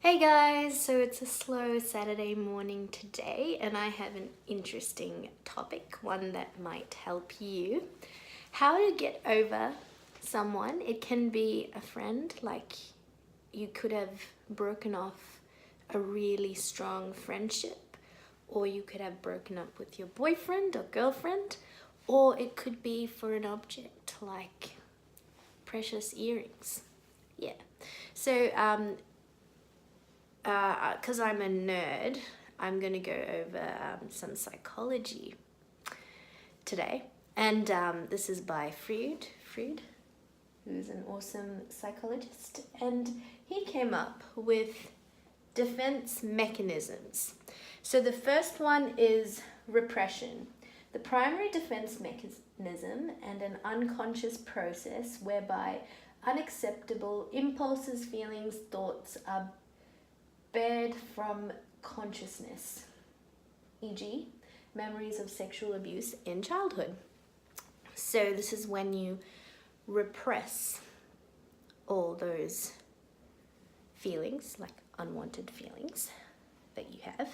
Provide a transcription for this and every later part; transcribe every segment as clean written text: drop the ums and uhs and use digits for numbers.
Hey guys, so it's a slow Saturday morning today and I have an interesting topic, one that might help you. How to get over someone. It can be a friend, like you could have broken off a really strong friendship, or you could have broken up with your boyfriend or girlfriend, or it could be for an object like precious earrings. Yeah. So because I'm a nerd, I'm going to go over some psychology today. And this is by Freud, who's an awesome psychologist. And he came up with defense mechanisms. So the first one is repression. The primary defense mechanism and an unconscious process whereby unacceptable impulses, feelings, thoughts are barred from consciousness, e.g., memories of sexual abuse in childhood. So this is when you repress all those feelings, like unwanted feelings that you have.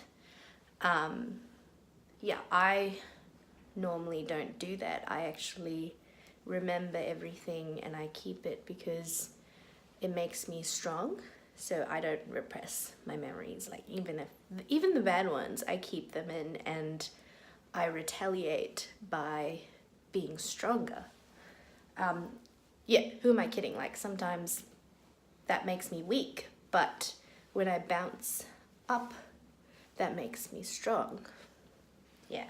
I normally don't do that. I actually remember everything and I keep it because it makes me strong. So I don't repress my memories. Like even the bad ones, I keep them in and I retaliate by being stronger. Who am I kidding? Like sometimes that makes me weak, but when I bounce up, that makes me strong. Yeah.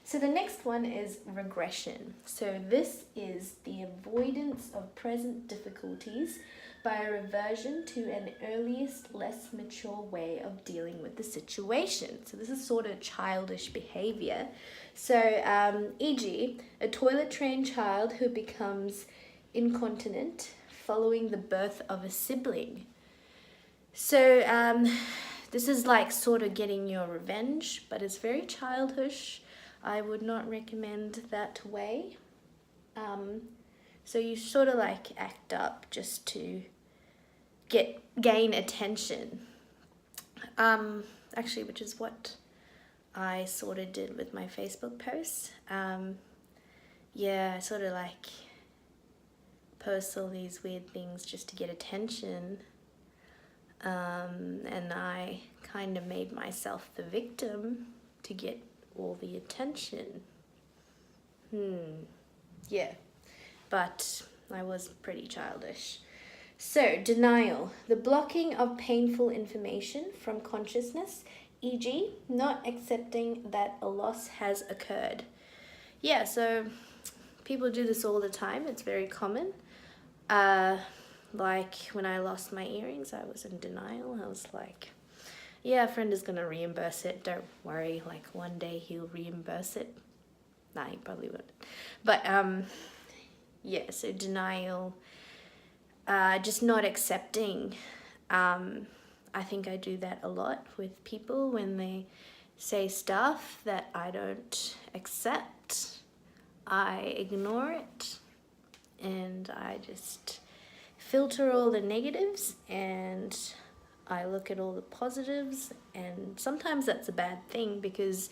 So the next one is regression. So this is the avoidance of present difficulties by a reversion to an earliest, less mature way of dealing with the situation. So this is sort of childish behavior. So, e.g., a toilet-trained child who becomes incontinent following the birth of a sibling. So, this is like sort of getting your revenge, but it's very childish. I would not recommend that way. So you sort of like act up just to gain attention. Actually, which is what I sort of did with my Facebook posts. I sort of like post all these weird things just to get attention. And I kind of made myself the victim to get all the attention. But I was pretty childish. So, denial, the blocking of painful information from consciousness, e.g., not accepting that a loss has occurred. Yeah, so people do this all the time. It's very common. Like when I lost my earrings, I was in denial. I was like, yeah, a friend is going to reimburse it. Don't worry, like one day he'll reimburse it. Nah, he probably wouldn't. But, so denial, just not accepting. I think I do that a lot with people when they say stuff that I don't accept. I ignore it and I just filter all the negatives and I look at all the positives, and sometimes that's a bad thing because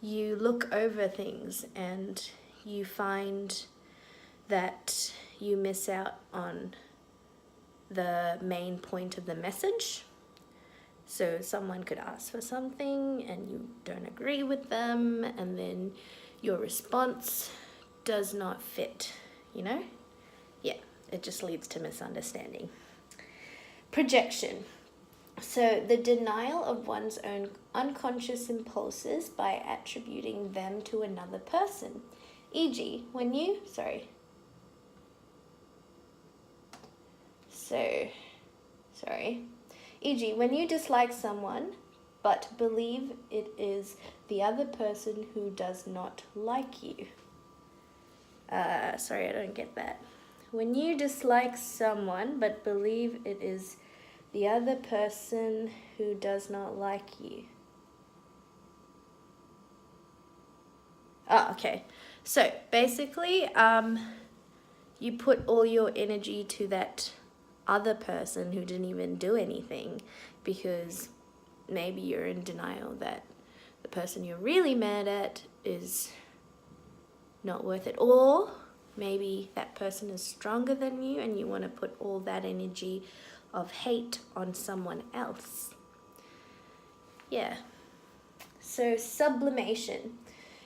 you look over things and you find that you miss out on the main point of the message. So someone could ask for something and you don't agree with them, and then your response does not fit, it just leads to misunderstanding. Projection. So the denial of one's own unconscious impulses by attributing them to another person. E.g., E.g., when you dislike someone but believe it is the other person who does not like you. I don't get that. When you dislike someone but believe it is the other person who does not like you. Okay. So basically, you put all your energy to that other person who didn't even do anything, because maybe you're in denial that the person you're really mad at is not worth it, or maybe that person is stronger than you and you want to put all that energy of hate on someone else. Yeah. So sublimation,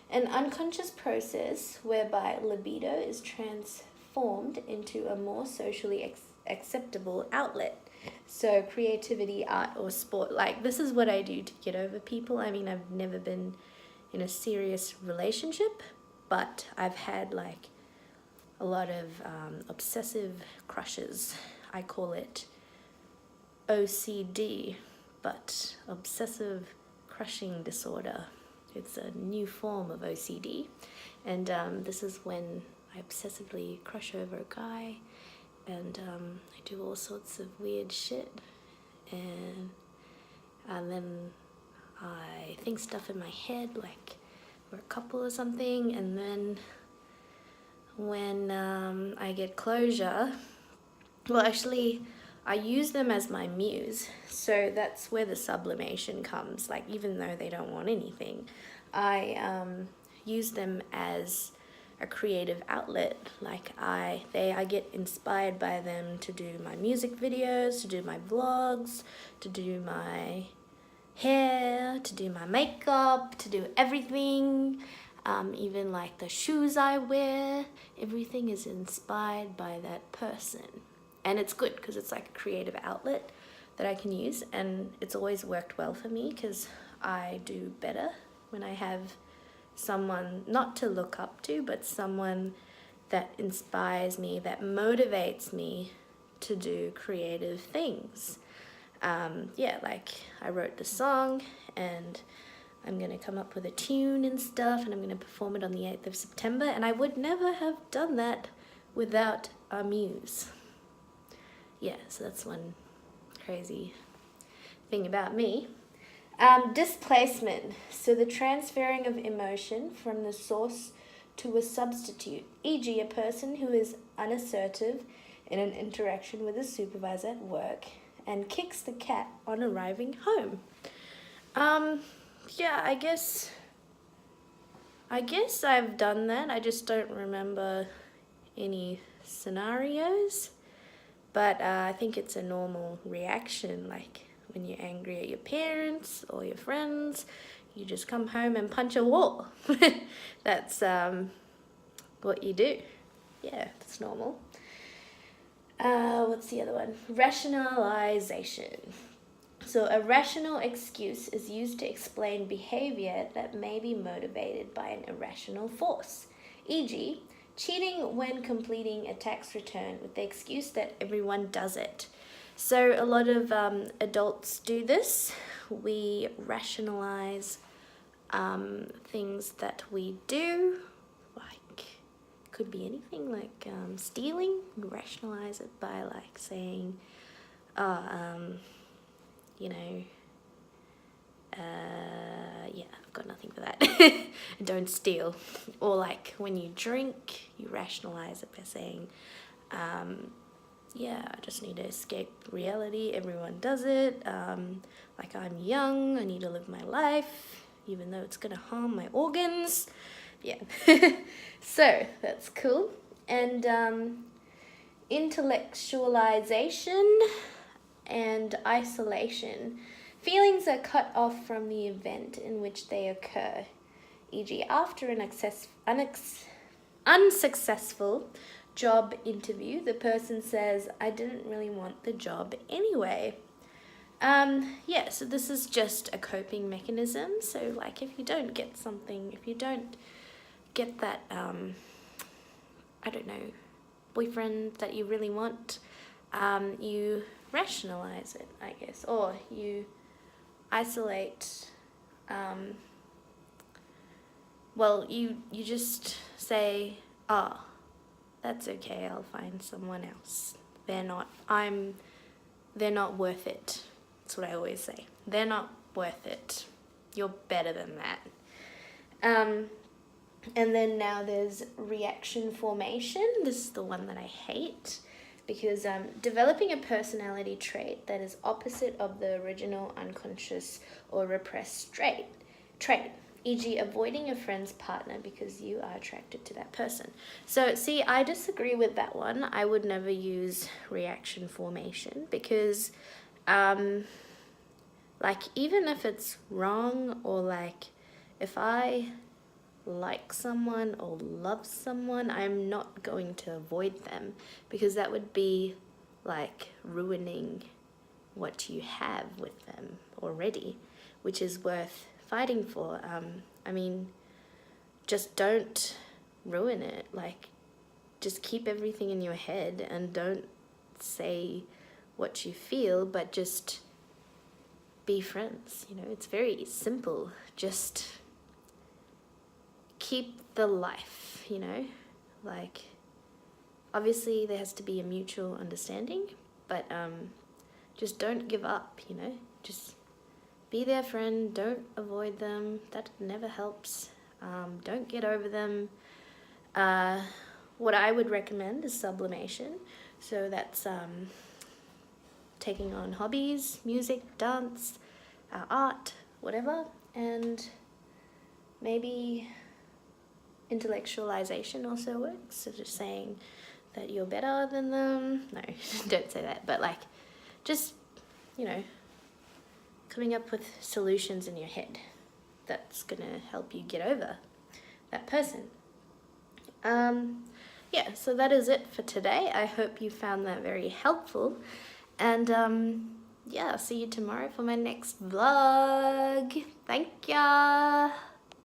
an unconscious process whereby libido is transformed into a more socially acceptable outlet. So creativity, art, or sport. Like, this is what I do to get over people. I mean, I've never been in a serious relationship, but I've had like a lot of obsessive crushes. I call it OCD, but obsessive crushing disorder. It's a new form of OCD, and this is when I obsessively crush over a guy, and I do all sorts of weird shit, and then I think stuff in my head like we're a couple or something, and then when I get closure, well, actually I use them as my muse, so that's where the sublimation comes. Like, even though they don't want anything, I use them as a creative outlet. Like, I get inspired by them to do my music videos, to do my vlogs, to do my hair, to do my makeup, to do everything. Even like the shoes I wear, everything is inspired by that person. And it's good because it's like a creative outlet that I can use, and it's always worked well for me because I do better when I have someone not to look up to, but someone that inspires me, that motivates me to do creative things. Yeah, like I wrote the song and I'm going to come up with a tune and stuff, and I'm going to perform it on the 8th of September, and I would never have done that without a muse. Yeah, so that's one crazy thing about me. Displacement, so the transferring of emotion from the source to a substitute, e.g. a person who is unassertive in an interaction with a supervisor at work and kicks the cat on arriving home. Yeah, I guess I've done that. I just don't remember any scenarios. But I think it's a normal reaction, like when you're angry at your parents or your friends, you just come home and punch a wall. That's what you do. Yeah, that's normal. What's the other one? Rationalization. So a rational excuse is used to explain behavior that may be motivated by an irrational force, e.g., cheating when completing a tax return with the excuse that everyone does it. So a lot of adults do this. We rationalize things that we do, like, could be anything, like stealing. We rationalize it by like saying, yeah, I've got nothing for that. Don't steal. Or like when you drink, you rationalize it by saying, yeah, I just need to escape reality. Everyone does it. Like, I'm young, I need to live my life, even though it's gonna harm my organs. Yeah. So that's cool. And intellectualization and isolation. Feelings are cut off from the event in which they occur, e.g. after an unsuccessful job interview, the person says, I didn't really want the job anyway. Yeah, so this is just a coping mechanism. So like, if you don't get something, if you don't get that, I don't know, boyfriend that you really want, you rationalize it, I guess, or you isolate. Well, you just say, oh, that's okay, I'll find someone else. They're not worth it. That's what I always say. They're not worth it. You're better than that. And then now there's reaction formation. This is the one that I hate, because developing a personality trait that is opposite of the original unconscious or repressed trait, e.g. avoiding a friend's partner because you are attracted to that person. So see, I disagree with that one. I would never use reaction formation because like even if it's wrong, or like if I like someone or love someone, I'm not going to avoid them, because that would be like ruining what you have with them already, which is worth fighting for. I mean, just don't ruin it. Like, just keep everything in your head and don't say what you feel, but just be friends. You know, it's very simple. Just keep the life, you know, like obviously there has to be a mutual understanding, but just don't give up, you know, just be their friend, don't avoid them, that never helps. Don't get over them. What I would recommend is sublimation, so that's taking on hobbies, music, dance, art, whatever, and maybe intellectualization also works, so just saying that you're better than them. No, don't say that, but like just, you know, coming up with solutions in your head that's gonna help you get over that person. Yeah, so that is it for today. I hope you found that very helpful, and yeah, I'll see you tomorrow for my next vlog. Thank ya.